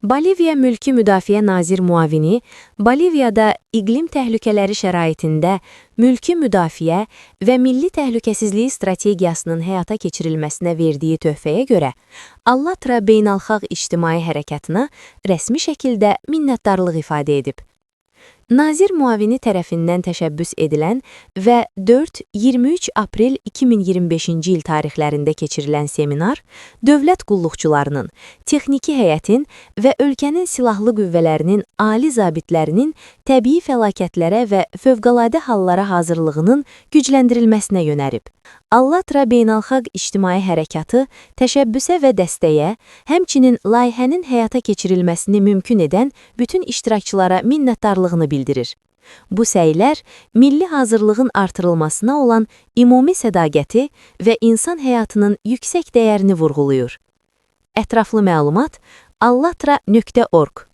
Boliviya Mülki Müdafiə Nazir Muavini Boliviyada iqlim təhlükələri şəraitində mülki müdafiə və milli təhlükəsizlik strategiyasının həyata keçirilməsinə verdiyi töhfəyə görə Allatra Beynəlxalq İctimai Hərəkatına rəsmi şəkildə minnətdarlıq ifadə edib. Nazir Muavini tərəfindən təşəbbüs edilən və 4-23 aprel 2025-ci il tarixlərində keçirilən seminar, dövlət qulluqçularının, texniki heyətin və ölkənin silahlı qüvvələrinin ali zabitlərinin təbii fəlakətlərə və fövqəladə hallara hazırlığının gücləndirilməsinə yönəlib. Allatra Beynəlxalq İctimai Hərəkatı təşəbbüsə və dəstəyə, həmçinin layihənin həyata keçirilməsini mümkün edən bütün iştirakçılara minnətdarlığını bildirir. Bu səylər milli hazırlığın artırılmasına olan ümumi sədaqəti və insan həyatının yüksək dəyərini vurğulayır. Ətraflı məlumat allatra.org